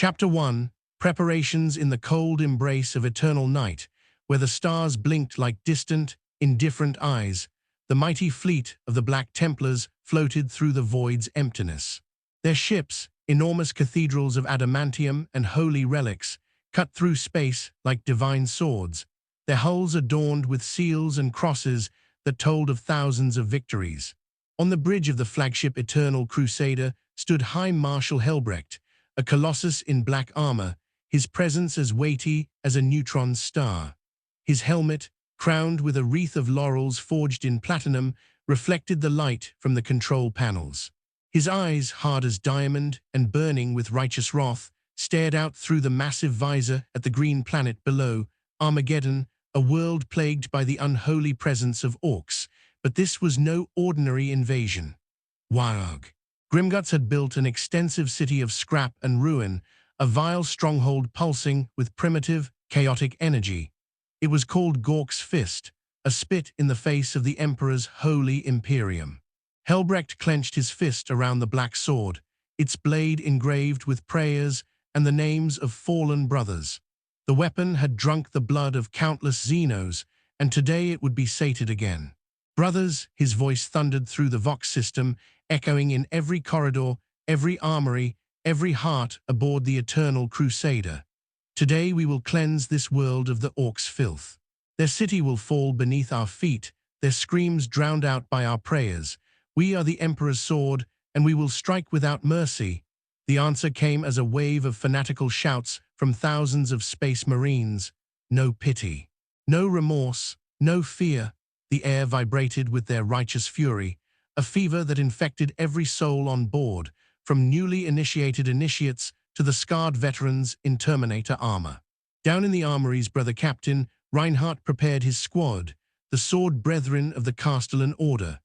Chapter 1. Preparations in the cold embrace of eternal night, where the stars blinked like distant, indifferent eyes, the mighty fleet of the Black Templars floated through the void's emptiness. Their ships, enormous cathedrals of adamantium and holy relics, cut through space like divine swords, their hulls adorned with seals and crosses that told of thousands of victories. On the bridge of the flagship Eternal Crusader stood High Marshal Helbrecht, a colossus in black armor, his presence as weighty as a neutron star. His helmet, crowned with a wreath of laurels forged in platinum, reflected the light from the control panels. His eyes, hard as diamond and burning with righteous wrath, stared out through the massive visor at the green planet below, Armageddon, a world plagued by the unholy presence of orcs. But this was no ordinary invasion. Waaagh. Grimgutz had built an extensive city of scrap and ruin, a vile stronghold pulsing with primitive, chaotic energy. It was called Gork's Fist, a spit in the face of the Emperor's holy Imperium. Helbrecht clenched his fist around the black sword, its blade engraved with prayers and the names of fallen brothers. The weapon had drunk the blood of countless xenos, and today it would be sated again. Brothers, his voice thundered through the Vox system, echoing in every corridor, every armory, every heart aboard the Eternal Crusader. Today we will cleanse this world of the orcs' filth. Their city will fall beneath our feet, their screams drowned out by our prayers. We are the Emperor's sword, and we will strike without mercy. The answer came as a wave of fanatical shouts from thousands of space marines. No pity, no remorse, no fear. The air vibrated with their righteous fury, a fever that infected every soul on board, from newly initiated initiates to the scarred veterans in Terminator armor. Down in the armories, Brother Captain Reinhardt prepared his squad, the sword brethren of the Castellan Order.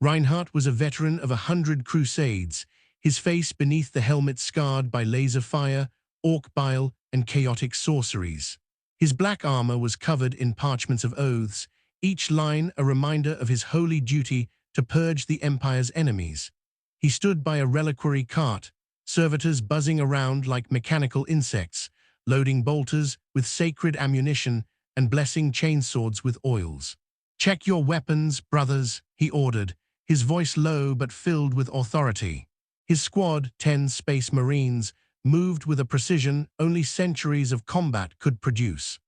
Reinhardt was a veteran of 100 crusades, his face beneath the helmet scarred by laser fire, orc bile, and chaotic sorceries. His black armor was covered in parchments of oaths, each line a reminder of his holy duty to purge the Empire's enemies. He stood by a reliquary cart, servitors buzzing around like mechanical insects, loading bolters with sacred ammunition and blessing chainswords with oils. "Check your weapons, brothers," he ordered, his voice low but filled with authority. His squad, 10 space marines, moved with a precision only centuries of combat could produce.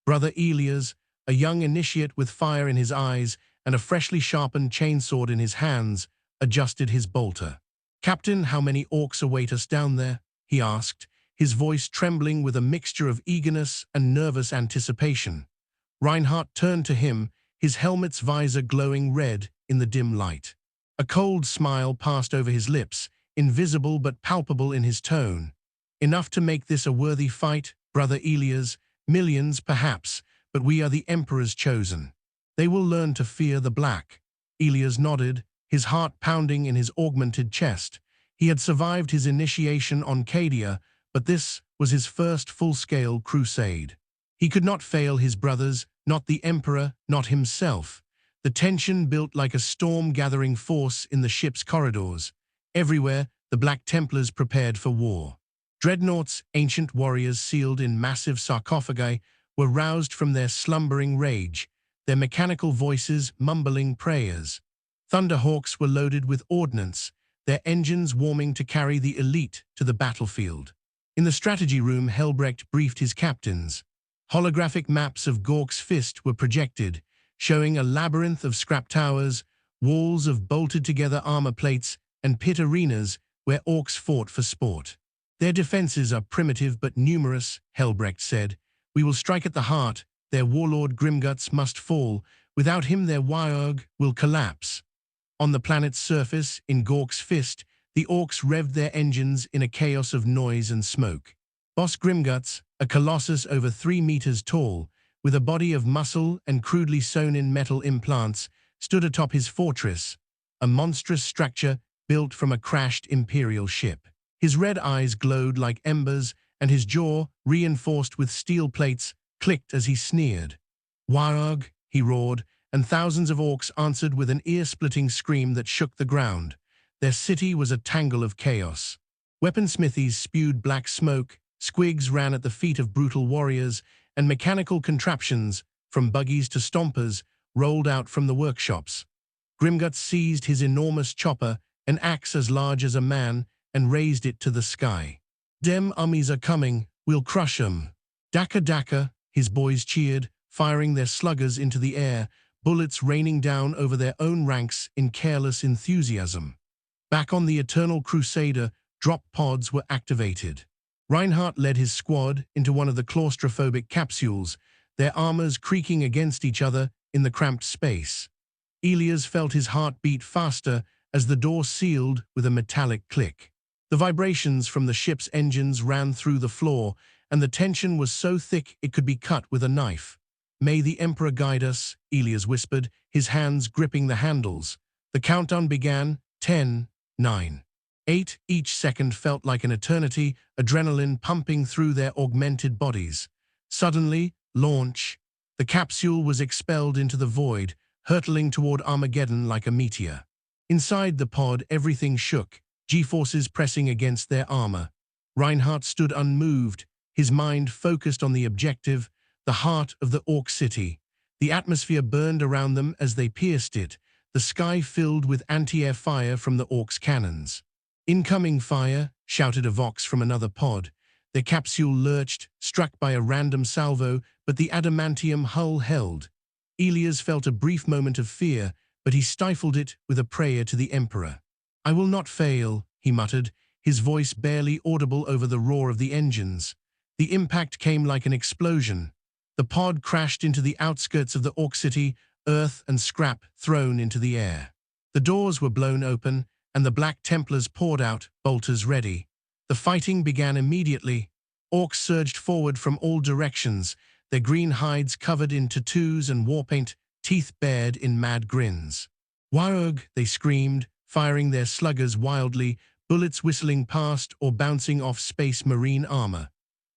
Brother Elias, a young initiate with fire in his eyes and a freshly sharpened chainsword in his hands, adjusted his bolter. "Captain, how many orcs await us down there?" he asked, his voice trembling with a mixture of eagerness and nervous anticipation. Reinhardt turned to him, his helmet's visor glowing red in the dim light. A cold smile passed over his lips, invisible but palpable in his tone. "Enough to make this a worthy fight, Brother Elias, millions perhaps, but we are the Emperor's chosen. They will learn to fear the black." Elias nodded, his heart pounding in his augmented chest. He had survived his initiation on Cadia, but this was his first full-scale crusade. He could not fail his brothers, not the Emperor, not himself. The tension built like a storm-gathering force in the ship's corridors. Everywhere, the Black Templars prepared for war. Dreadnoughts, ancient warriors sealed in massive sarcophagi, were roused from their slumbering rage, their mechanical voices mumbling prayers. Thunderhawks were loaded with ordnance, their engines warming to carry the elite to the battlefield. In the strategy room, Helbrecht briefed his captains. Holographic maps of Gork's Fist were projected, showing a labyrinth of scrap towers, walls of bolted-together armor plates, and pit arenas where orcs fought for sport. "Their defenses are primitive but numerous," Helbrecht said. "We will strike at the heart. Their warlord Grimgutz must fall. Without him their Waaagh will collapse." On the planet's surface, in Gork's Fist, the orcs revved their engines in a chaos of noise and smoke. Boss Grimgutz, a colossus over 3 meters tall, with a body of muscle and crudely sewn-in metal implants, stood atop his fortress, a monstrous structure built from a crashed Imperial ship. His red eyes glowed like embers, and his jaw, reinforced with steel plates, clicked as he sneered. "Waaagh," he roared, and thousands of orcs answered with an ear-splitting scream that shook the ground. Their city was a tangle of chaos. Weaponsmithies spewed black smoke, Squigs ran at the feet of brutal warriors, and mechanical contraptions, from buggies to stompers, rolled out from the workshops. Grimgutz seized his enormous chopper, an axe as large as a man, and raised it to the sky. "Dem ummies are coming, we'll crush 'em." "Daka daka," his boys cheered, firing their sluggers into the air, bullets raining down over their own ranks in careless enthusiasm. Back on the Eternal Crusader, drop pods were activated. Reinhardt led his squad into one of the claustrophobic capsules, their armors creaking against each other in the cramped space. Elias felt his heart beat faster as the door sealed with a metallic click. The vibrations from the ship's engines ran through the floor, and the tension was so thick it could be cut with a knife. "May the Emperor guide us," Elias whispered, his hands gripping the handles. The countdown began. 10, 9, 8. Each second felt like an eternity, adrenaline pumping through their augmented bodies. Suddenly, launch. The capsule was expelled into the void, hurtling toward Armageddon like a meteor. Inside the pod, everything shook, G-forces pressing against their armor. Reinhardt stood unmoved, his mind focused on the objective, the heart of the Orc city. The atmosphere burned around them as they pierced it, the sky filled with anti-air fire from the Orcs' cannons. "Incoming fire," shouted a vox from another pod. Their capsule lurched, struck by a random salvo, but the adamantium hull held. Elias felt a brief moment of fear, but he stifled it with a prayer to the Emperor. "I will not fail," he muttered, his voice barely audible over the roar of the engines. The impact came like an explosion. The pod crashed into the outskirts of the Orc city, earth and scrap thrown into the air. The doors were blown open, and the Black Templars poured out, bolters ready. The fighting began immediately. Orcs surged forward from all directions, their green hides covered in tattoos and warpaint, teeth bared in mad grins. "Waaagh," they screamed, firing their sluggers wildly, bullets whistling past or bouncing off space marine armor.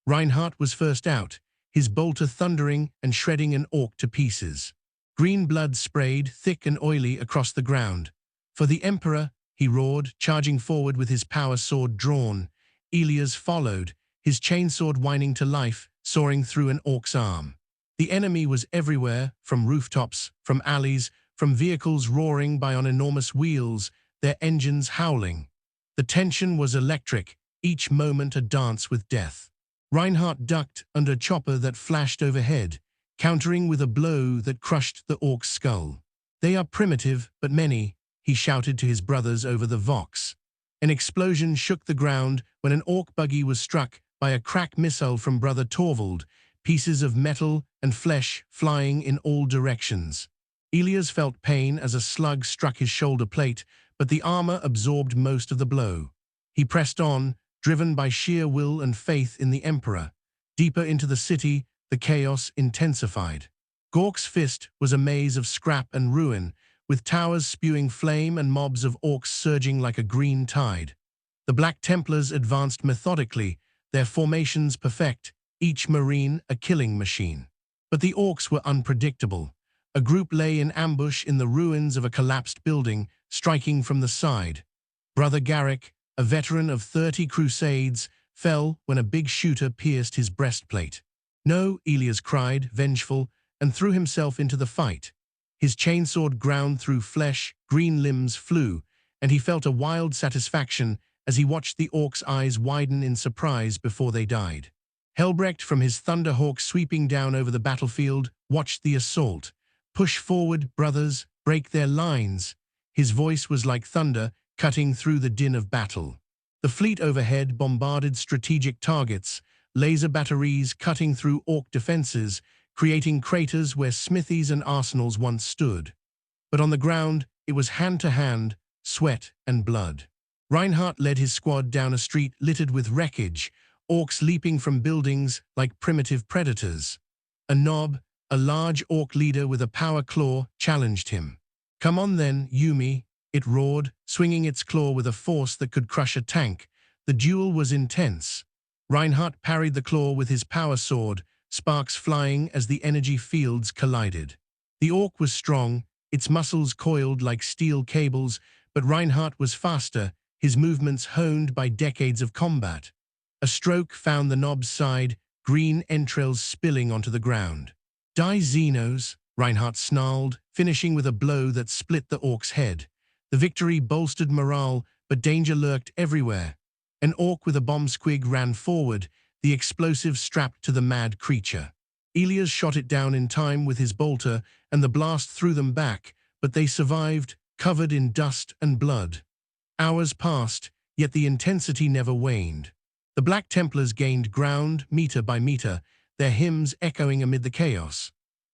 Reinhardt was first out, his bolter thundering and shredding an Orc to pieces. Green blood sprayed, thick and oily, across the ground. "For the Emperor," he roared, charging forward with his power sword drawn. Elias followed, his chainsword whining to life, soaring through an Orc's arm. The enemy was everywhere, from rooftops, from alleys, from vehicles roaring by on enormous wheels, their engines howling. The tension was electric, each moment a dance with death. Reinhardt ducked under a chopper that flashed overhead, countering with a blow that crushed the Orc's skull. "They are primitive, but many," he shouted to his brothers over the vox. An explosion shook the ground when an Orc buggy was struck by a crack missile from Brother Torvald, pieces of metal and flesh flying in all directions. Elias felt pain as a slug struck his shoulder plate, but the armor absorbed most of the blow. He pressed on, driven by sheer will and faith in the Emperor. Deeper into the city, the chaos intensified. Gork's fist was a maze of scrap and ruin, with towers spewing flame and mobs of Orcs surging like a green tide. The Black Templars advanced methodically, their formations perfect, each marine a killing machine. But the Orcs were unpredictable. A group lay in ambush in the ruins of a collapsed building, striking from the side. Brother Garrick, a veteran of 30 crusades, fell when a big shooter pierced his breastplate. "No," Elias cried, vengeful, and threw himself into the fight. His chainsword ground through flesh, green limbs flew, and he felt a wild satisfaction as he watched the Orc's eyes widen in surprise before they died. Helbrecht, from his Thunderhawk sweeping down over the battlefield, watched the assault. "Push forward, brothers, break their lines." His voice was like thunder, cutting through the din of battle. The fleet overhead bombarded strategic targets, laser batteries cutting through Orc defenses, creating craters where smithies and arsenals once stood. But on the ground, it was hand-to-hand, sweat and blood. Reinhardt led his squad down a street littered with wreckage, Orcs leaping from buildings like primitive predators. A nob, a large Orc leader with a power claw, challenged him. "Come on then, Yumi," it roared, swinging its claw with a force that could crush a tank. The duel was intense. Reinhardt parried the claw with his power sword, sparks flying as the energy fields collided. The Orc was strong, its muscles coiled like steel cables, but Reinhardt was faster, his movements honed by decades of combat. A stroke found the knob's side, green entrails spilling onto the ground. Die xenos, Reinhardt snarled, finishing with a blow that split the orc's head. The victory bolstered morale, but danger lurked everywhere. An orc with a bomb squig ran forward, the explosive strapped to the mad creature. Elias shot it down in time with his bolter, and the blast threw them back, but they survived, covered in dust and blood. Hours passed, yet the intensity never waned. The Black Templars gained ground, meter by meter, their hymns echoing amid the chaos.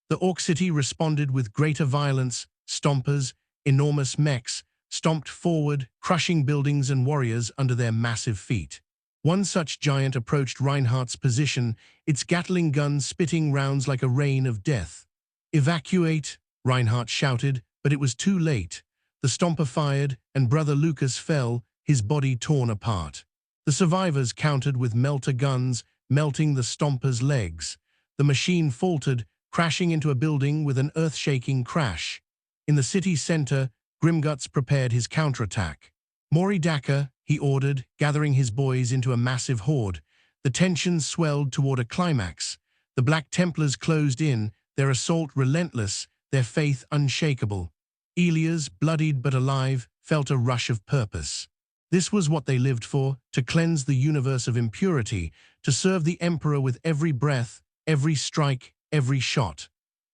The Orc City responded with greater violence. Stompers, enormous mechs, stomped forward, crushing buildings and warriors under their massive feet. One such giant approached Reinhardt's position, its Gatling guns spitting rounds like a rain of death. "Evacuate," Reinhardt shouted, but it was too late. The stomper fired, and Brother Lucas fell, his body torn apart. The survivors countered with melter guns, melting the stomper's legs. The machine faltered, crashing into a building with an earth-shaking crash. In the city center, Grimgutz prepared his counterattack. "Mori Daka," he ordered, gathering his boys into a massive horde. The tension swelled toward a climax. The Black Templars closed in, their assault relentless, their faith unshakable. Elias, bloodied but alive, felt a rush of purpose. This was what they lived for, to cleanse the universe of impurity, to serve the Emperor with every breath, every strike, every shot.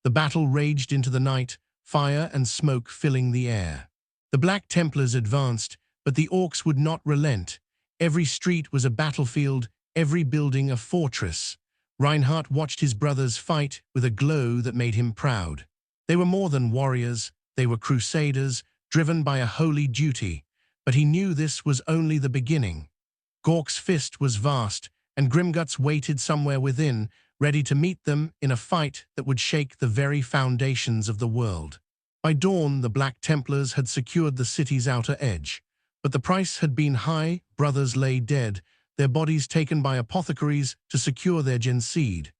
The battle raged into the night, fire and smoke filling the air. The Black Templars advanced, but the orcs would not relent. Every street was a battlefield, every building a fortress. Reinhardt watched his brothers fight with a glow that made him proud. They were more than warriors, they were crusaders, driven by a holy duty. But he knew this was only the beginning. Gork's fist was vast, and Grimgutz waited somewhere within, ready to meet them in a fight that would shake the very foundations of the world. By dawn, the Black Templars had secured the city's outer edge. But the price had been high, brothers lay dead, their bodies taken by apothecaries to secure their genseed.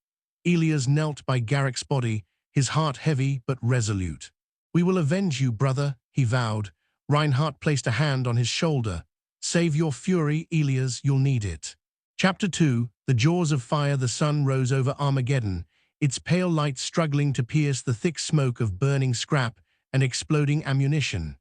Elias knelt by Garrick's body, his heart heavy but resolute. "We will avenge you, brother," he vowed. Reinhardt placed a hand on his shoulder. "Save your fury, Elias, you'll need it." Chapter 2, The Jaws of Fire. The sun rose over Armageddon, its pale light struggling to pierce the thick smoke of burning scrap and exploding ammunition.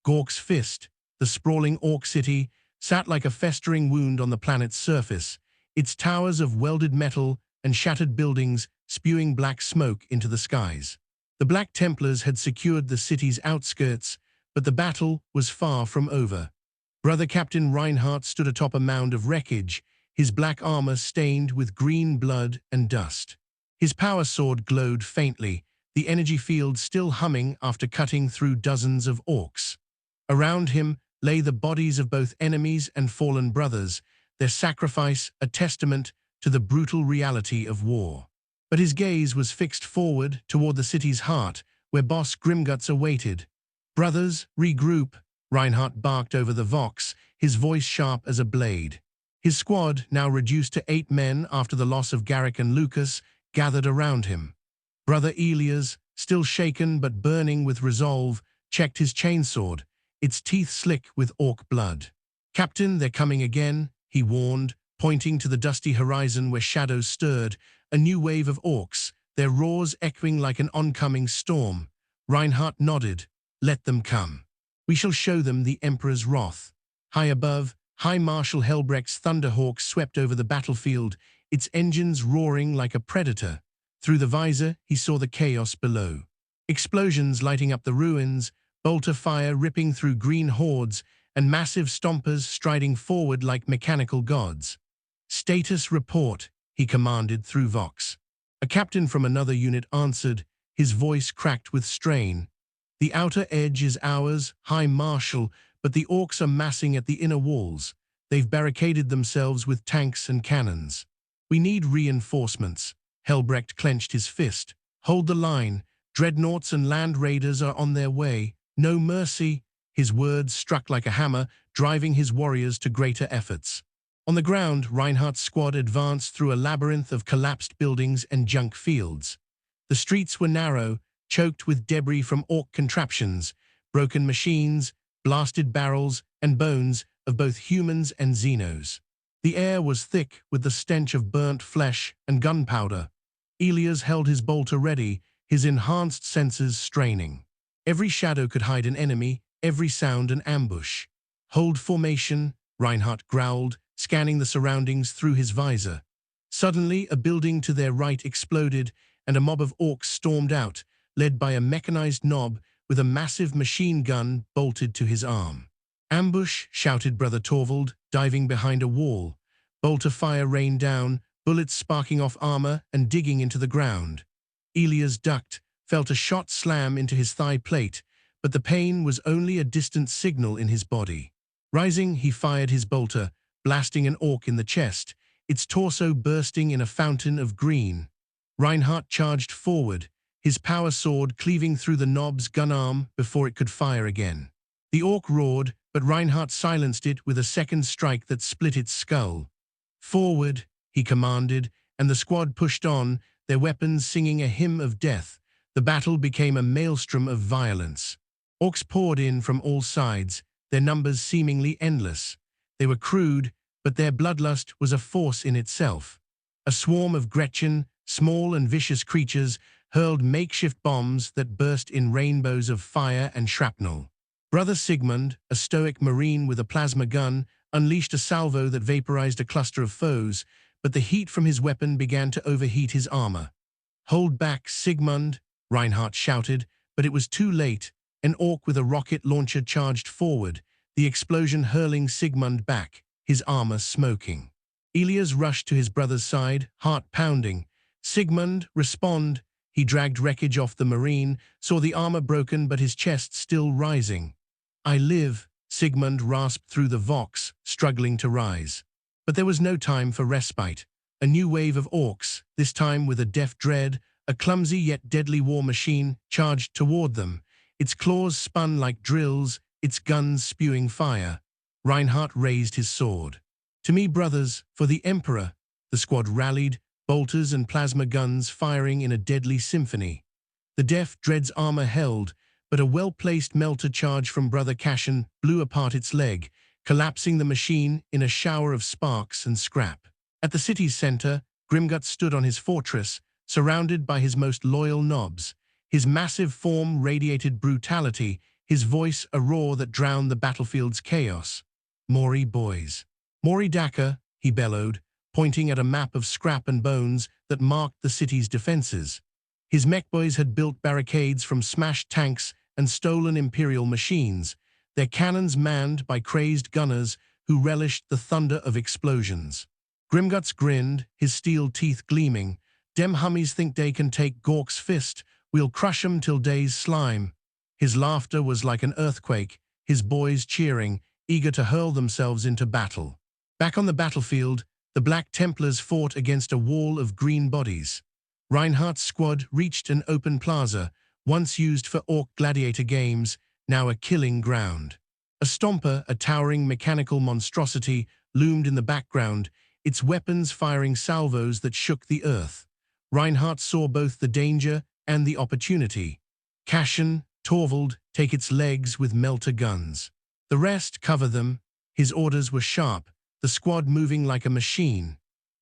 Gork's fist, the sprawling Orc City, sat like a festering wound on the planet's surface, its towers of welded metal and shattered buildings spewing black smoke into the skies. The Black Templars had secured the city's outskirts, but the battle was far from over. Brother Captain Reinhardt stood atop a mound of wreckage, his black armor stained with green blood and dust. His power sword glowed faintly, the energy field still humming after cutting through dozens of orcs. Around him lay the bodies of both enemies and fallen brothers, their sacrifice a testament to the brutal reality of war. But his gaze was fixed forward toward the city's heart, where Boss Grimgutz awaited. "Brothers, regroup," Reinhardt barked over the vox, his voice sharp as a blade. His squad, now reduced to 8 men after the loss of Garrick and Lucas, gathered around him. Brother Elias, still shaken but burning with resolve, checked his chainsword, its teeth slick with orc blood. "Captain, they're coming again," he warned, pointing to the dusty horizon where shadows stirred, a new wave of orcs, their roars echoing like an oncoming storm. Reinhardt nodded. "Let them come. We shall show them the Emperor's wrath." High above, High Marshal Helbrecht's Thunderhawk swept over the battlefield, its engines roaring like a predator. Through the visor, he saw the chaos below. Explosions lighting up the ruins, bolter fire ripping through green hordes, and massive stompers striding forward like mechanical gods. "Status report," he commanded through Vox. A captain from another unit answered, his voice cracked with strain. "The outer edge is ours, High Marshal, but the orcs are massing at the inner walls. They've barricaded themselves with tanks and cannons. We need reinforcements." Helbrecht clenched his fist. "Hold the line. Dreadnoughts and land raiders are on their way. No mercy." His words struck like a hammer, driving his warriors to greater efforts. On the ground, Reinhardt's squad advanced through a labyrinth of collapsed buildings and junk fields. The streets were narrow, choked with debris from orc contraptions, broken machines, blasted barrels, and bones of both humans and xenos. The air was thick with the stench of burnt flesh and gunpowder. Elias held his bolter ready, his enhanced senses straining. Every shadow could hide an enemy, every sound an ambush. "Hold formation," Reinhardt growled, scanning the surroundings through his visor. Suddenly, a building to their right exploded, and a mob of orcs stormed out, led by a mechanized nob with a massive machine gun bolted to his arm. "Ambush," shouted Brother Torvald, diving behind a wall. Bolter fire rained down, bullets sparking off armor and digging into the ground. Elias ducked, felt a shot slam into his thigh plate, but the pain was only a distant signal in his body. Rising, he fired his bolter, blasting an orc in the chest, its torso bursting in a fountain of green. Reinhardt charged forward, his power sword cleaving through the nob's gun arm before it could fire again. The orc roared, but Reinhardt silenced it with a second strike that split its skull. "Forward," he commanded, and the squad pushed on, their weapons singing a hymn of death. The battle became a maelstrom of violence. Orcs poured in from all sides, their numbers seemingly endless. They were crude, but their bloodlust was a force in itself. A swarm of Gretchen, small and vicious creatures, hurled makeshift bombs that burst in rainbows of fire and shrapnel. Brother Sigmund, a stoic marine with a plasma gun, unleashed a salvo that vaporized a cluster of foes, but the heat from his weapon began to overheat his armor. "Hold back, Sigmund," Reinhardt shouted, but it was too late. An orc with a rocket launcher charged forward, the explosion hurling Sigmund back, his armor smoking. Elias rushed to his brother's side, heart pounding. "Sigmund, respond!" He dragged wreckage off the marine, saw the armor broken but his chest still rising. "I live," Sigmund rasped through the vox, struggling to rise. But there was no time for respite. A new wave of orcs, this time with a deft dread, a clumsy yet deadly war machine, charged toward them. Its claws spun like drills, its guns spewing fire. Reinhardt raised his sword. "To me, brothers, for the Emperor!" The squad rallied, bolters and plasma guns firing in a deadly symphony. The deft dread's armor held, but a well-placed melter charge from Brother Cashin blew apart its leg, collapsing the machine in a shower of sparks and scrap. At the city's center, Grimgutz stood on his fortress, surrounded by his most loyal nobs. His massive form radiated brutality, his voice a roar that drowned the battlefield's chaos. "Mori boys. Mori Daka," he bellowed, pointing at a map of scrap and bones that marked the city's defenses. His mech boys had built barricades from smashed tanks and stolen Imperial machines, their cannons manned by crazed gunners who relished the thunder of explosions. Grimgutz grinned, his steel teeth gleaming. "Dem hummies think they can take Gork's fist. We'll crush 'em till days slime." His laughter was like an earthquake, his boys cheering, eager to hurl themselves into battle. Back on the battlefield, the Black Templars fought against a wall of green bodies. Reinhardt's squad reached an open plaza, once used for orc gladiator games, now a killing ground. A stomper, a towering mechanical monstrosity, loomed in the background, its weapons firing salvos that shook the earth. Reinhardt saw both the danger and the opportunity. "Cashin, Torvald, take its legs with melter guns. The rest, cover them." His orders were sharp, the squad moving like a machine.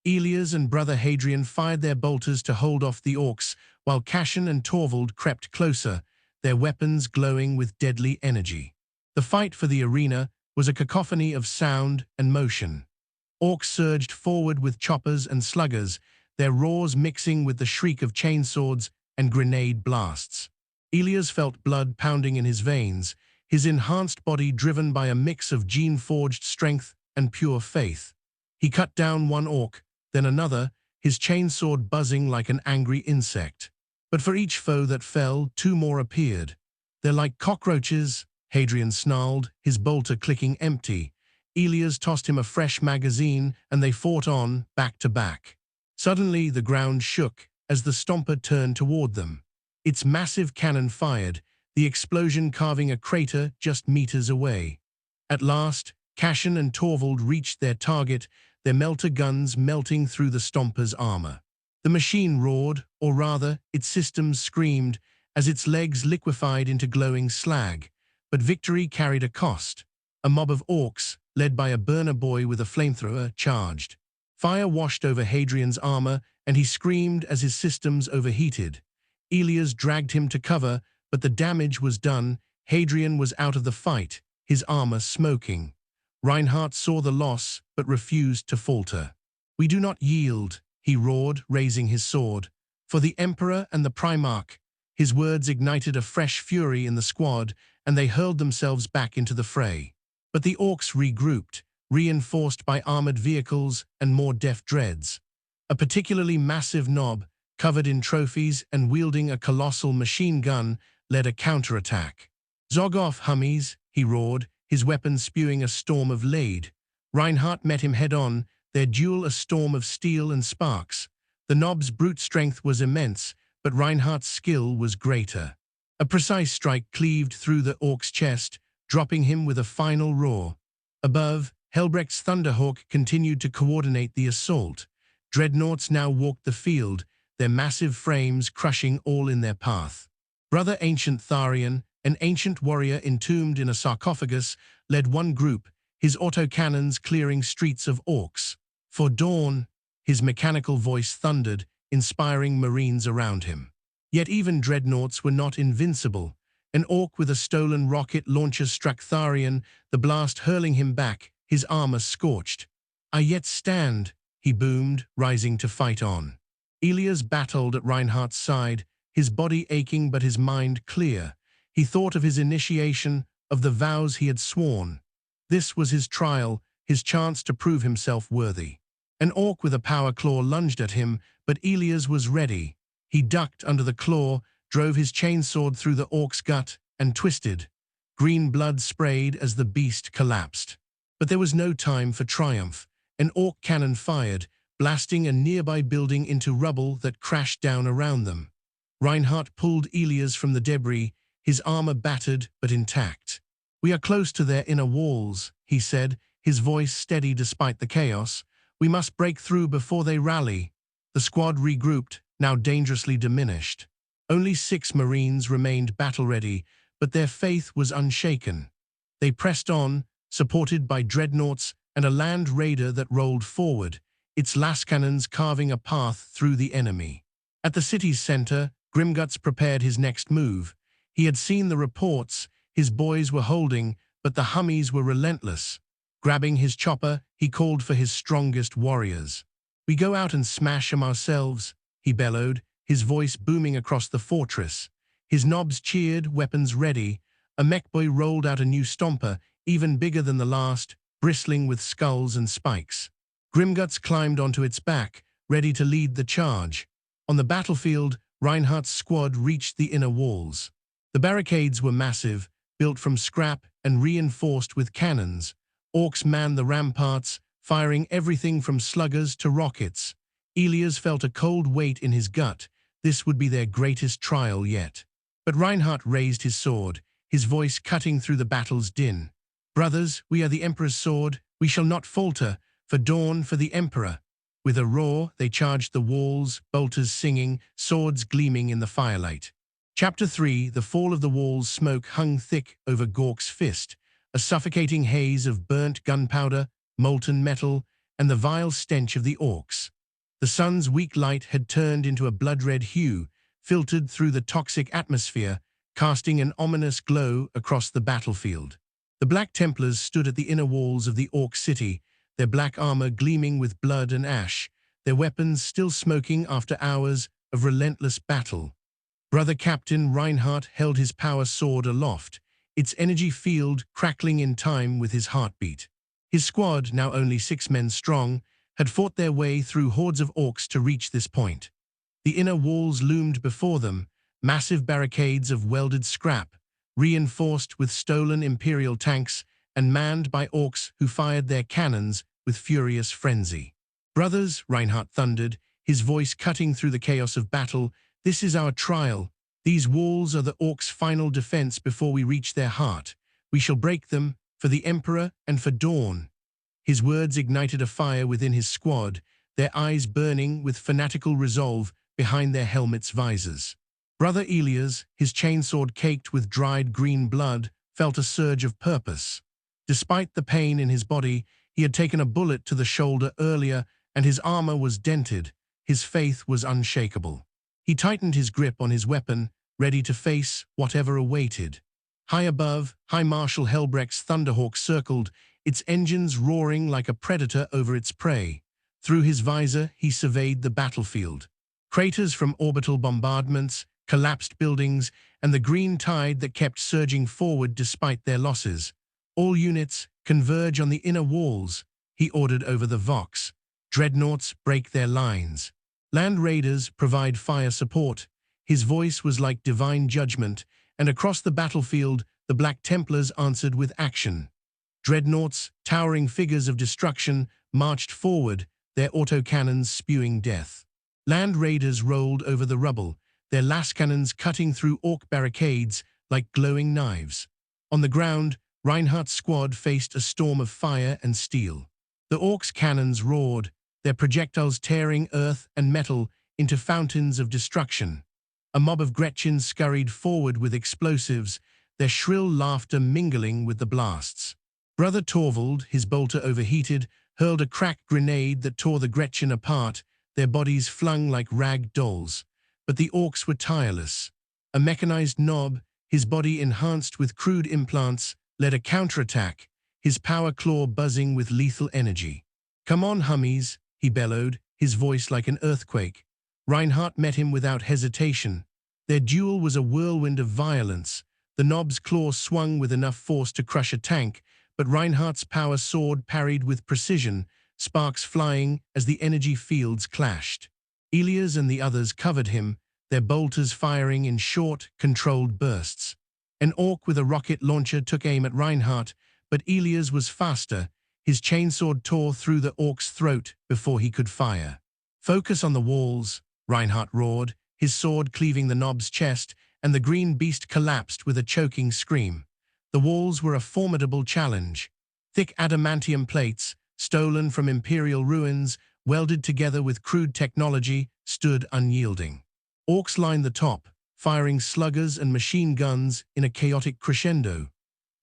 Elias and Brother Hadrian fired their bolters to hold off the orcs, while Cashin and Torvald crept closer, their weapons glowing with deadly energy. The fight for the arena was a cacophony of sound and motion. Orcs surged forward with choppers and sluggers, their roars mixing with the shriek of chainswords and grenade blasts. Elias felt blood pounding in his veins, his enhanced body driven by a mix of gene-forged strength and pure faith. He cut down one orc, then another, his chainsword buzzing like an angry insect. But for each foe that fell, two more appeared. "They're like cockroaches," Hadrian snarled, his bolter clicking empty. Elias tossed him a fresh magazine, and they fought on, back to back. Suddenly, the ground shook as the stomper turned toward them. Its massive cannon fired, the explosion carving a crater just meters away. At last, Cashin and Torvald reached their target, their melter guns melting through the stomper's armor. The machine roared, or rather, its systems screamed, as its legs liquefied into glowing slag. But victory carried a cost. A mob of orcs, led by a burner boy with a flamethrower, charged. Fire washed over Hadrian's armor, and he screamed as his systems overheated. Elias dragged him to cover, but the damage was done. Hadrian was out of the fight, his armor smoking. Reinhardt saw the loss, but refused to falter. "We do not yield," he roared, raising his sword. "For the Emperor and the Primarch." His words ignited a fresh fury in the squad, and they hurled themselves back into the fray. But the orcs regrouped, reinforced by armored vehicles and more deft dreads. A particularly massive knob, covered in trophies and wielding a colossal machine gun, led a counterattack. "Zog off, hummies," he roared, his weapon spewing a storm of lead. Reinhardt met him head-on, their duel a storm of steel and sparks. The knob's brute strength was immense, but Reinhardt's skill was greater. A precise strike cleaved through the orc's chest, dropping him with a final roar. Above, Helbrecht's Thunderhawk continued to coordinate the assault. Dreadnoughts now walked the field, their massive frames crushing all in their path. Brother Ancient Tharian, an ancient warrior entombed in a sarcophagus, led one group, his autocannons clearing streets of orcs. "For dawn," his mechanical voice thundered, inspiring marines around him. Yet even dreadnoughts were not invincible. An orc with a stolen rocket launcher struck Tharian, the blast hurling him back, his armor scorched. "I yet stand," he boomed, rising to fight on. Elias battled at Reinhardt's side, his body aching but his mind clear. He thought of his initiation, of the vows he had sworn. This was his trial, his chance to prove himself worthy. An orc with a power claw lunged at him, but Elias was ready. He ducked under the claw, drove his chainsword through the orc's gut, and twisted. Green blood sprayed as the beast collapsed. But there was no time for triumph. An orc cannon fired, blasting a nearby building into rubble that crashed down around them. Reinhardt pulled Elias from the debris, his armor battered but intact. "We are close to their inner walls," he said, his voice steady despite the chaos. "We must break through before they rally." The squad regrouped, now dangerously diminished. Only 6 Marines remained battle-ready, but their faith was unshaken. They pressed on, supported by dreadnoughts and a land raider that rolled forward, its lascannons carving a path through the enemy. At the city's center, Grimgutz prepared his next move. He had seen the reports his boys were holding, but the Hummies were relentless. Grabbing his chopper, he called for his strongest warriors. "We go out and smash 'em ourselves," he bellowed, his voice booming across the fortress. His knobs cheered, weapons ready. A mechboy rolled out a new stomper, even bigger than the last, bristling with skulls and spikes. Grimgutz climbed onto its back, ready to lead the charge. On the battlefield, Reinhardt's squad reached the inner walls. The barricades were massive, built from scrap and reinforced with cannons. Orcs manned the ramparts, firing everything from sluggers to rockets. Elias felt a cold weight in his gut. This would be their greatest trial yet. But Reinhardt raised his sword, his voice cutting through the battle's din. "Brothers, we are the Emperor's sword. We shall not falter. For dawn, for the Emperor." With a roar, they charged the walls, bolters singing, swords gleaming in the firelight. Chapter 3, The Fall of the Walls. Smoke hung thick over Gork's fist, a suffocating haze of burnt gunpowder, molten metal, and the vile stench of the orcs. The sun's weak light had turned into a blood-red hue, filtered through the toxic atmosphere, casting an ominous glow across the battlefield. The Black Templars stood at the inner walls of the orc city, their black armor gleaming with blood and ash, their weapons still smoking after hours of relentless battle. Brother Captain Reinhardt held his power sword aloft, its energy field crackling in time with his heartbeat. His squad, now only 6 men strong, had fought their way through hordes of orcs to reach this point. The inner walls loomed before them, massive barricades of welded scrap, reinforced with stolen Imperial tanks and manned by orcs who fired their cannons with furious frenzy. "Brothers," Reinhardt thundered, his voice cutting through the chaos of battle, "this is our trial. These walls are the orcs' final defense before we reach their heart. We shall break them, for the Emperor and for dawn." His words ignited a fire within his squad, their eyes burning with fanatical resolve behind their helmets' visors. Brother Elias, his chainsword caked with dried green blood, felt a surge of purpose. Despite the pain in his body, he had taken a bullet to the shoulder earlier, and his armor was dented. His faith was unshakable. He tightened his grip on his weapon, ready to face whatever awaited. High above, High Marshal Helbrecht's Thunderhawk circled, its engines roaring like a predator over its prey. Through his visor, he surveyed the battlefield. Craters from orbital bombardments, collapsed buildings, and the green tide that kept surging forward despite their losses. All units converge on the inner walls, he ordered over the Vox. Dreadnoughts break their lines. Land raiders provide fire support. His voice was like divine judgment, and across the battlefield, the Black Templars answered with action. Dreadnoughts, towering figures of destruction, marched forward, their autocannons spewing death. Land raiders rolled over the rubble, their lascannons cutting through orc barricades like glowing knives. On the ground, Reinhardt's squad faced a storm of fire and steel. The orcs' cannons roared, their projectiles tearing earth and metal into fountains of destruction. A mob of Gretchens scurried forward with explosives, their shrill laughter mingling with the blasts. Brother Torvald, his bolter overheated, hurled a cracked grenade that tore the Gretchen apart, their bodies flung like rag dolls. But the orcs were tireless. A mechanized Nob, his body enhanced with crude implants, led a counterattack, his power claw buzzing with lethal energy. "Come on, hummies," he bellowed, his voice like an earthquake. Reinhardt met him without hesitation. Their duel was a whirlwind of violence. The Nob's claw swung with enough force to crush a tank, but Reinhardt's power sword parried with precision, sparks flying as the energy fields clashed. Elias and the others covered him, their bolters firing in short, controlled bursts. An orc with a rocket launcher took aim at Reinhardt, but Elias was faster. His chainsword tore through the orc's throat before he could fire. "Focus on the walls," Reinhardt roared, his sword cleaving the Nob's chest, and the green beast collapsed with a choking scream. The walls were a formidable challenge. Thick adamantium plates, stolen from Imperial ruins, welded together with crude technology, stood unyielding. Orcs lined the top, firing sluggers and machine guns in a chaotic crescendo.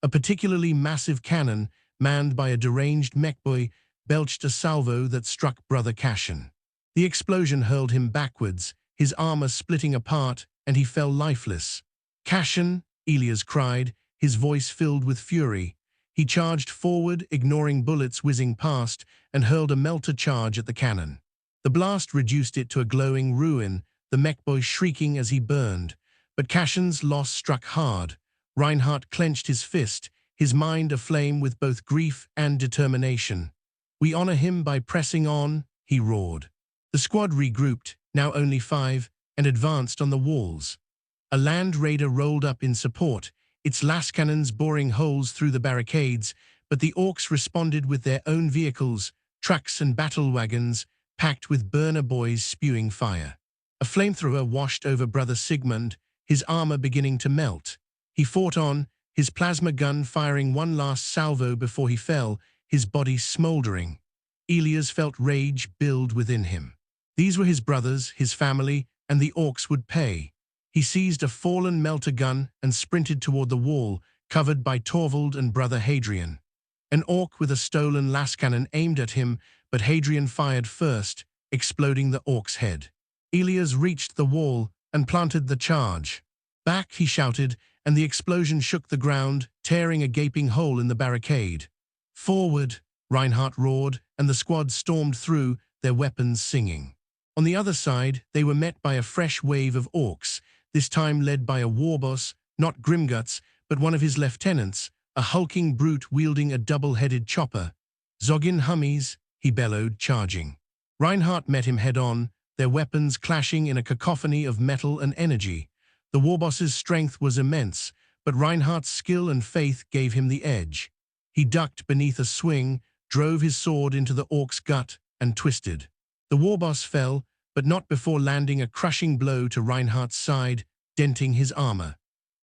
A particularly massive cannon, manned by a deranged mechboy, belched a salvo that struck Brother Cashin. The explosion hurled him backwards, his armor splitting apart, and he fell lifeless. "Cashin!" Elias cried, his voice filled with fury. He charged forward, ignoring bullets whizzing past, and hurled a melter charge at the cannon. The blast reduced it to a glowing ruin, the mechboy shrieking as he burned. But Cashin's loss struck hard. Reinhardt clenched his fist, his mind aflame with both grief and determination. "We honor him by pressing on," he roared. The squad regrouped, now only 5, and advanced on the walls. A land raider rolled up in support, its lascannons boring holes through the barricades, but the orcs responded with their own vehicles, trucks and battle wagons, packed with burner boys spewing fire. A flamethrower washed over Brother Sigmund, his armor beginning to melt. He fought on, his plasma gun firing one last salvo before he fell, his body smoldering. Elias felt rage build within him. These were his brothers, his family, and the orcs would pay. He seized a fallen melter gun and sprinted toward the wall, covered by Torvald and Brother Hadrian. An orc with a stolen lascannon aimed at him, but Hadrian fired first, exploding the orc's head. Elias reached the wall and planted the charge. "Back!" he shouted, and the explosion shook the ground, tearing a gaping hole in the barricade. "Forward!" Reinhardt roared, and the squad stormed through, their weapons singing. On the other side, they were met by a fresh wave of orcs, this time led by a warboss, not Grimgutz, but one of his lieutenants, a hulking brute wielding a double-headed chopper. "Zoggin hummies!" he bellowed, charging. Reinhardt met him head-on, their weapons clashing in a cacophony of metal and energy. The warboss's strength was immense, but Reinhardt's skill and faith gave him the edge. He ducked beneath a swing, drove his sword into the orc's gut, and twisted. The warboss fell, but not before landing a crushing blow to Reinhardt's side, denting his armor.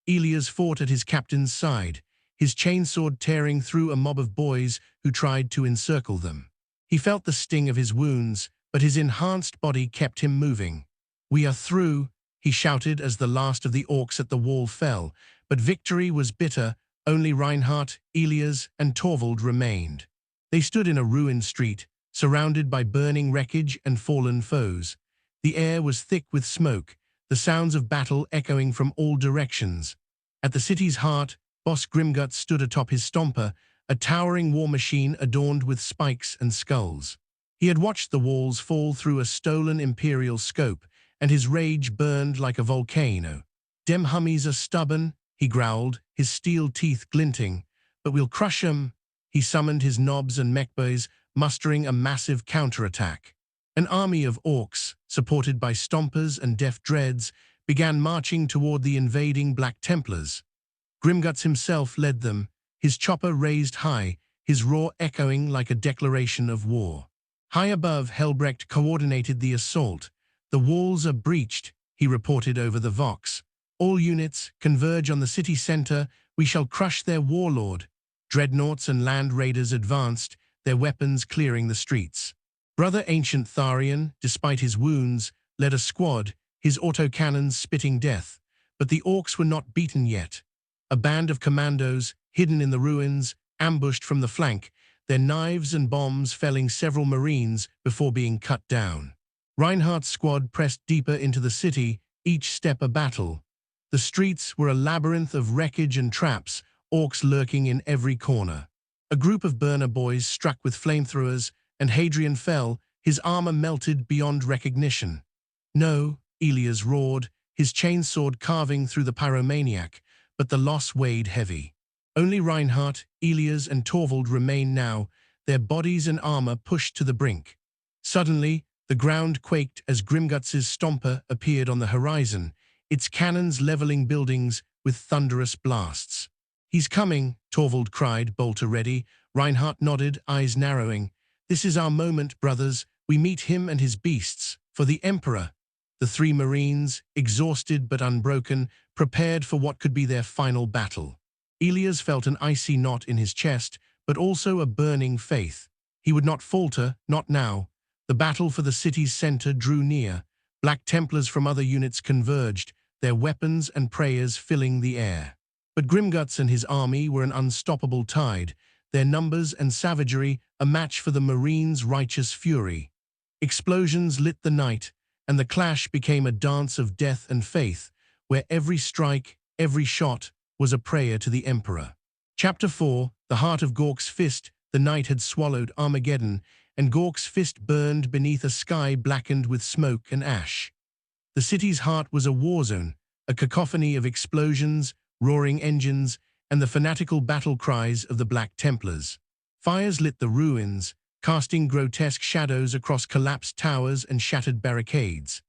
Elias fought at his captain's side, his chainsword tearing through a mob of boys who tried to encircle them. He felt the sting of his wounds, but his enhanced body kept him moving. "We are through," he shouted as the last of the orcs at the wall fell, but victory was bitter, Only Reinhardt, Elias, and Torvald remained. They stood in a ruined street, surrounded by burning wreckage and fallen foes. The air was thick with smoke, the sounds of battle echoing from all directions. At the city's heart, Boss Grimgutz stood atop his stomper, a towering war machine adorned with spikes and skulls. He had watched the walls fall through a stolen Imperial scope, and his rage burned like a volcano. "Dem hummies are stubborn," he growled, his steel teeth glinting. "But we'll crush 'em." He summoned his nobs and mechboys, mustering a massive counterattack. An army of orcs, supported by stompers and deaf dreads, began marching toward the invading Black Templars. Grimgutz himself led them, his chopper raised high, his roar echoing like a declaration of war. High above, Helbrecht coordinated the assault. "The walls are breached," he reported over the Vox. "All units, converge on the city center. We shall crush their warlord." Dreadnoughts and land raiders advanced, their weapons clearing the streets. Brother Ancient Tharian, despite his wounds, led a squad, his autocannons spitting death. But the orcs were not beaten yet. A band of commandos, hidden in the ruins, ambushed from the flank, their knives and bombs felling several marines before being cut down. Reinhardt's squad pressed deeper into the city, each step a battle. The streets were a labyrinth of wreckage and traps, orcs lurking in every corner. A group of burner boys struck with flamethrowers, and Hadrian fell, his armor melted beyond recognition. "No," Elias roared, his chainsword carving through the pyromaniac, but the loss weighed heavy. Only Reinhardt, Elias, and Torvald remained now, their bodies and armor pushed to the brink. Suddenly, the ground quaked as Grimgutz's stomper appeared on the horizon, its cannons leveling buildings with thunderous blasts. "He's coming," Torvald cried, bolter ready. Reinhardt nodded, eyes narrowing. "This is our moment, brothers. We meet him and his beasts. For the Emperor." The three Marines, exhausted but unbroken, prepared for what could be their final battle. Elias felt an icy knot in his chest, but also a burning faith. He would not falter, not now. The battle for the city's center drew near. Black Templars from other units converged, their weapons and prayers filling the air. But Grimgutz and his army were an unstoppable tide, their numbers and savagery a match for the Marines' righteous fury. Explosions lit the night, and the clash became a dance of death and faith, where every strike, every shot, was a prayer to the Emperor. Chapter 4, the heart of Gork's fist. The night had swallowed Armageddon, and Gork's fist burned beneath a sky blackened with smoke and ash. The city's heart was a war zone, a cacophony of explosions, roaring engines, and the fanatical battle cries of the Black Templars. Fires lit the ruins, casting grotesque shadows across collapsed towers and shattered barricades.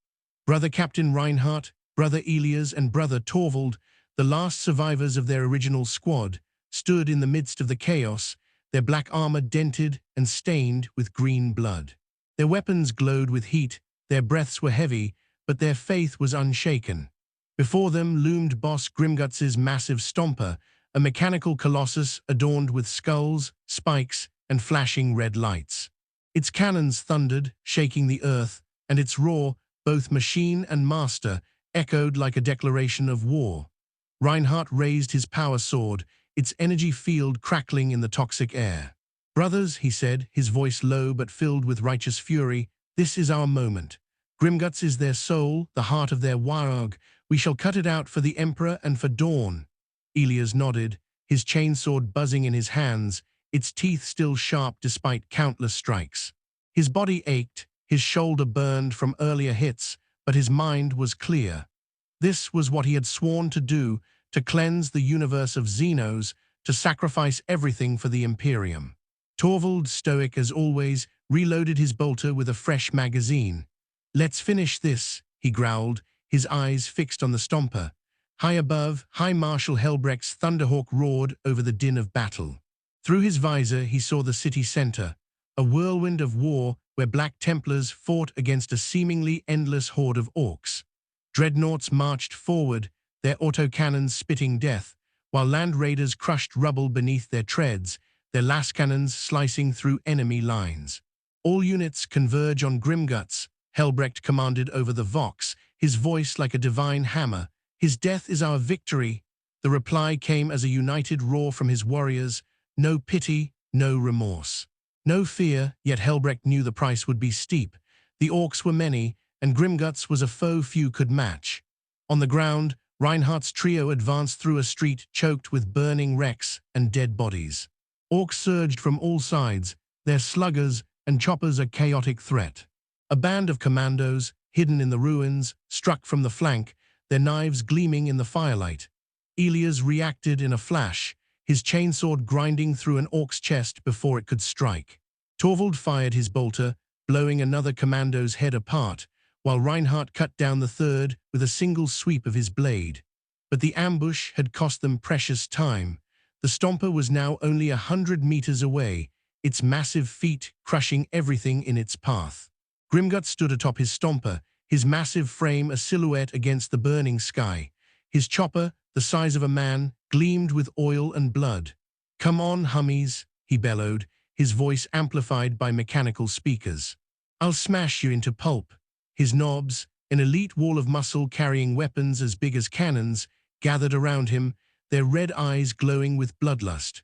Brother Captain Reinhardt, Brother Elias, and Brother Torvald, the last survivors of their original squad, stood in the midst of the chaos, their black armor dented and stained with green blood. Their weapons glowed with heat, their breaths were heavy, but their faith was unshaken. Before them loomed Boss Grimgutz's massive stomper, a mechanical colossus adorned with skulls, spikes, and flashing red lights. Its cannons thundered, shaking the earth, and its roar, both machine and master, echoed like a declaration of war. Reinhardt raised his power sword, its energy field crackling in the toxic air. "Brothers," he said, his voice low but filled with righteous fury, "this is our moment. Grimgutz is their soul, the heart of their Waaagh. We shall cut it out for the Emperor and for Dawn." Elias nodded, his chainsword buzzing in his hands, its teeth still sharp despite countless strikes. His body ached, his shoulder burned from earlier hits, but his mind was clear. This was what he had sworn to do, to cleanse the universe of xenos, to sacrifice everything for the Imperium. Torvald, stoic as always, reloaded his bolter with a fresh magazine. "Let's finish this," he growled, his eyes fixed on the stomper. High above, High Marshal Helbrecht's Thunderhawk roared over the din of battle. Through his visor he saw the city center, a whirlwind of war where Black Templars fought against a seemingly endless horde of orcs. Dreadnoughts marched forward, their autocannons spitting death, while land raiders crushed rubble beneath their treads, their lascannons slicing through enemy lines. "All units converge on Grimgutz," Helbrecht commanded over the Vox, his voice like a divine hammer. "His death is our victory." The reply came as a united roar from his warriors, no pity, no remorse. No fear, yet Helbrecht knew the price would be steep. The orcs were many, and Grimgutz was a foe few could match. On the ground, Reinhardt's trio advanced through a street choked with burning wrecks and dead bodies. Orcs surged from all sides, their sluggers and choppers a chaotic threat. A band of commandos, hidden in the ruins, struck from the flank, their knives gleaming in the firelight. Elias reacted in a flash, his chainsword grinding through an orc's chest before it could strike. Torvald fired his bolter, blowing another commando's head apart, while Reinhardt cut down the third with a single sweep of his blade. But the ambush had cost them precious time. The Stomper was now only 100 meters away, its massive feet crushing everything in its path. Grimgutz stood atop his Stomper, his massive frame a silhouette against the burning sky. His chopper, the size of a man, gleamed with oil and blood. "Come on, hummies," he bellowed, his voice amplified by mechanical speakers. "I'll smash you into pulp." His knobs, an elite wall of muscle carrying weapons as big as cannons, gathered around him, their red eyes glowing with bloodlust.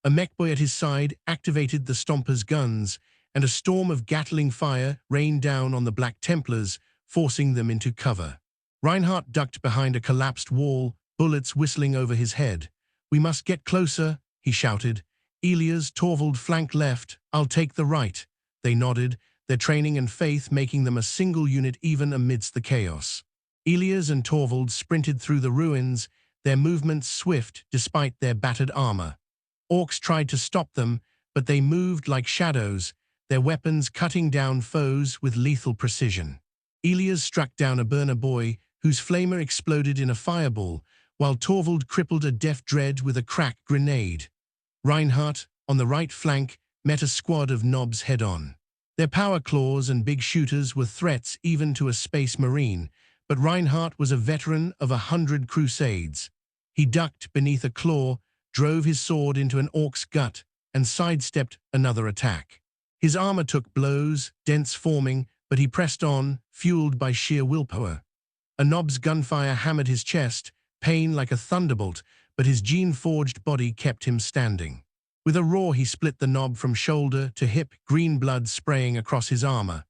A mechboy at his side activated the Stomper's guns, and a storm of Gatling fire rained down on the Black Templars, forcing them into cover. Reinhardt ducked behind a collapsed wall, bullets whistling over his head. "We must get closer," he shouted. "Elias, Torvald flank left, I'll take the right." They nodded, their training and faith making them a single unit even amidst the chaos. Elias and Torvald sprinted through the ruins, their movements swift despite their battered armor. Orcs tried to stop them, but they moved like shadows, their weapons cutting down foes with lethal precision. Elias struck down a burner boy, whose flamer exploded in a fireball, while Torvald crippled a deaf dread with a crack grenade. Reinhardt, on the right flank, met a squad of knobs head-on. Their power claws and big shooters were threats even to a space marine, but Reinhardt was a veteran of 100 crusades. He ducked beneath a claw, drove his sword into an orc's gut, and sidestepped another attack. His armor took blows, dents forming, but he pressed on, fueled by sheer willpower. A knob's gunfire hammered his chest, pain like a thunderbolt, but his gene-forged body kept him standing. With a roar he split the knob from shoulder to hip, green blood spraying across his armor.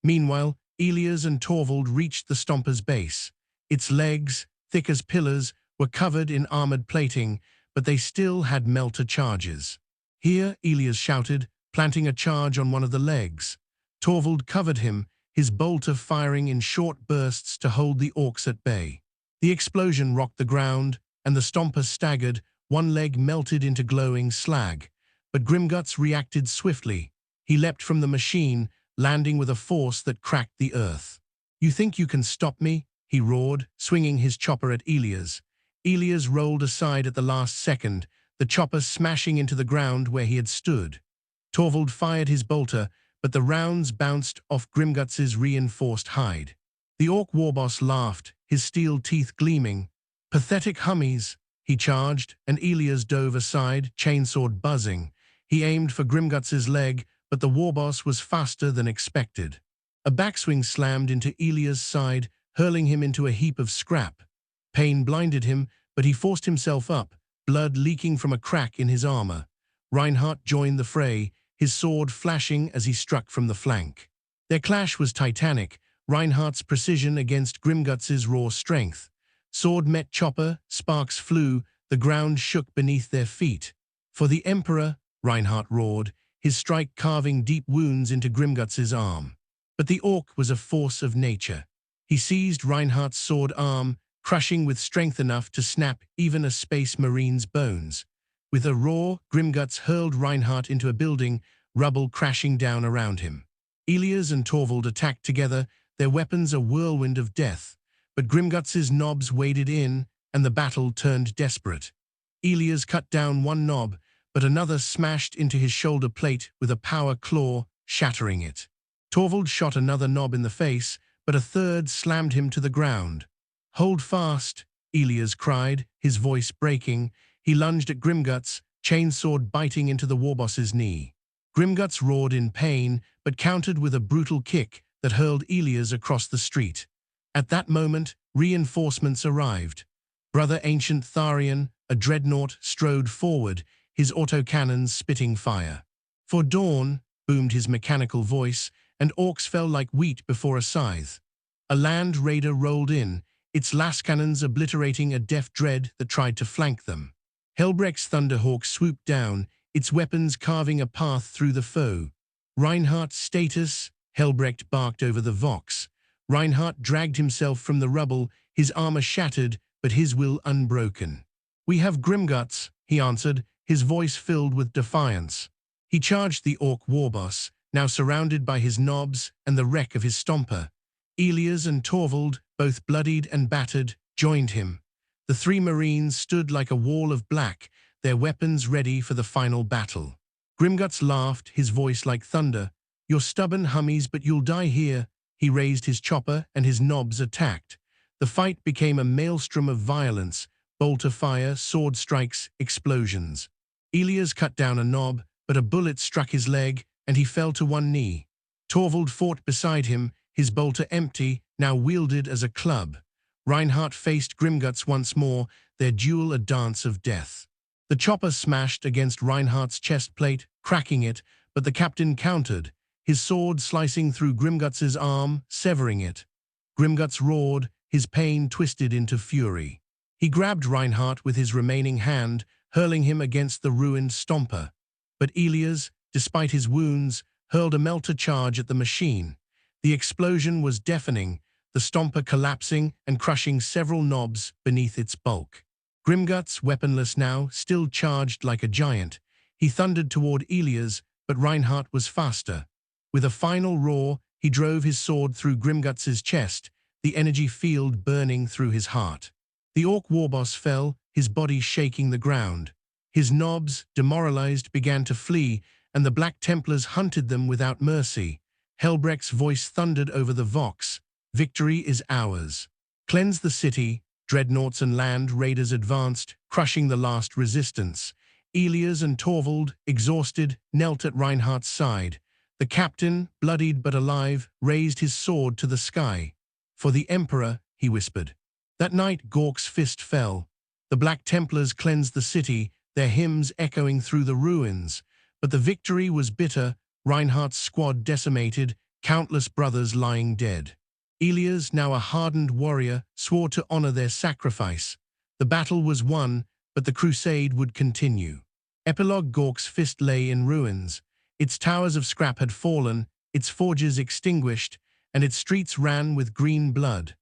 Meanwhile, Elias and Torvald reached the Stomper's base. Its legs, thick as pillars, were covered in armored plating, but they still had melter charges. "Here," Elias shouted, planting a charge on one of the legs. Torvald covered him, his bolter firing in short bursts to hold the orcs at bay. The explosion rocked the ground, and the Stomper staggered, one leg melted into glowing slag. But Grimgutz reacted swiftly. He leapt from the machine, landing with a force that cracked the earth. "You think you can stop me?" he roared, swinging his chopper at Elias. Elias rolled aside at the last second, the chopper smashing into the ground where he had stood. Torvald fired his bolter, but the rounds bounced off Grimgutz's reinforced hide. The orc warboss laughed, his steel teeth gleaming. "Pathetic hummies," he charged, and Elias dove aside, chainsword buzzing. He aimed for Grimgutz's leg, but the warboss was faster than expected. A backswing slammed into Elias' side, hurling him into a heap of scrap. Pain blinded him, but he forced himself up, blood leaking from a crack in his armor. Reinhardt joined the fray, his sword flashing as he struck from the flank. Their clash was titanic, Reinhardt's precision against Grimgutz's raw strength. Sword met chopper, sparks flew, the ground shook beneath their feet. "For the Emperor," Reinhardt roared, his strike carving deep wounds into Grimgutz's arm. But the orc was a force of nature. He seized Reinhardt's sword arm, crushing with strength enough to snap even a space marine's bones. With a roar, Grimgutz hurled Reinhardt into a building, rubble crashing down around him. Elias and Torvald attacked together, their weapons a whirlwind of death. But Grimgutz's knobs waded in, and the battle turned desperate. Elias cut down one knob, but another smashed into his shoulder plate with a power claw, shattering it. Torvald shot another knob in the face, but a third slammed him to the ground. "Hold fast," Elias cried, his voice breaking. He lunged at Grimgutz, chainsword biting into the warboss's knee. Grimgutz roared in pain, but countered with a brutal kick that hurled Elias across the street. At that moment, reinforcements arrived. Brother Ancient Tharian, a dreadnought, strode forward, his autocannons spitting fire. For dawn, boomed his mechanical voice, and orcs fell like wheat before a scythe. A land raider rolled in, its lascannons obliterating a deaf dread that tried to flank them. Helbrecht's Thunderhawk swooped down, its weapons carving a path through the foe. Reinhardt's status, Helbrecht barked over the vox. Reinhardt dragged himself from the rubble, his armor shattered, but his will unbroken. "We have Grimgutz," he answered, his voice filled with defiance. He charged the orc warboss, now surrounded by his nobs and the wreck of his stomper. Elias and Torvald, both bloodied and battered, joined him. The three marines stood like a wall of black, their weapons ready for the final battle. Grimgutz laughed, his voice like thunder. "You're stubborn hummies, but you'll die here." He raised his chopper and his nobs attacked. The fight became a maelstrom of violence, bolter fire, sword strikes, explosions. Elias cut down a nob, but a bullet struck his leg, and he fell to one knee. Torvald fought beside him, his bolter empty, now wielded as a club. Reinhardt faced Grimgutz once more, their duel a dance of death. The chopper smashed against Reinhardt's chest plate, cracking it, but the captain countered, his sword slicing through Grimgutz's arm, severing it. Grimgutz roared, his pain twisted into fury. He grabbed Reinhardt with his remaining hand, hurling him against the ruined stomper. But Elias, despite his wounds, hurled a melter charge at the machine. The explosion was deafening, the stomper collapsing and crushing several nobs beneath its bulk. Grimgutz, weaponless now, still charged like a giant. He thundered toward Elias, but Reinhardt was faster. With a final roar, he drove his sword through Grimgutz's chest, the energy field burning through his heart. The orc warboss fell, his body shaking the ground. His nobs, demoralized, began to flee, and the Black Templars hunted them without mercy. Helbrecht's voice thundered over the vox. "Victory is ours. Cleanse the city." Dreadnoughts and land raiders advanced, crushing the last resistance. Elias and Torvald, exhausted, knelt at Reinhardt's side. The captain, bloodied but alive, raised his sword to the sky. "For the Emperor," he whispered. That night Gork's fist fell. The Black Templars cleansed the city, their hymns echoing through the ruins. But the victory was bitter, Reinhardt's squad decimated, countless brothers lying dead. Elias, now a hardened warrior, swore to honor their sacrifice. The battle was won, but the crusade would continue. Epilogue: Gork's fist lay in ruins. Its towers of scrap had fallen, its forges extinguished, and its streets ran with green blood.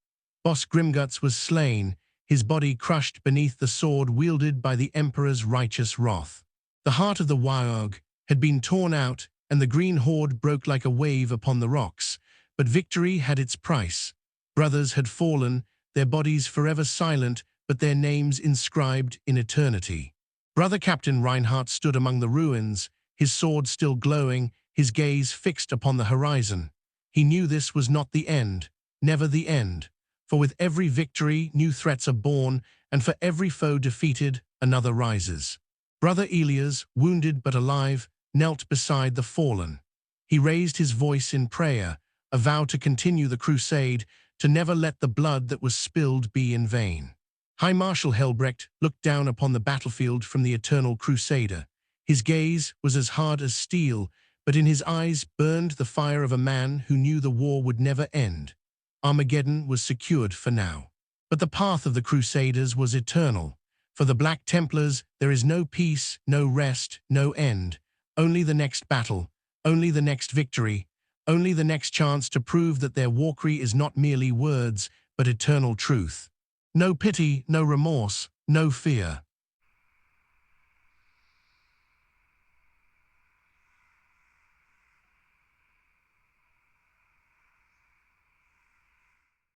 Boss Grimgutz was slain, his body crushed beneath the sword wielded by the Emperor's righteous wrath. The heart of the Waaagh had been torn out, and the green horde broke like a wave upon the rocks. But victory had its price. Brothers had fallen, their bodies forever silent, but their names inscribed in eternity. Brother Captain Reinhardt stood among the ruins, his sword still glowing, his gaze fixed upon the horizon. He knew this was not the end, never the end. For with every victory, new threats are born, and for every foe defeated, another rises. Brother Elias, wounded but alive, knelt beside the fallen. He raised his voice in prayer, a vow to continue the crusade, to never let the blood that was spilled be in vain. High Marshal Helbrecht looked down upon the battlefield from the eternal crusader. His gaze was as hard as steel, but in his eyes burned the fire of a man who knew the war would never end. Armageddon was secured for now. But the path of the Crusaders was eternal. For the Black Templars, there is no peace, no rest, no end. Only the next battle, only the next victory, only the next chance to prove that their warcry is not merely words, but eternal truth. No pity, no remorse, no fear.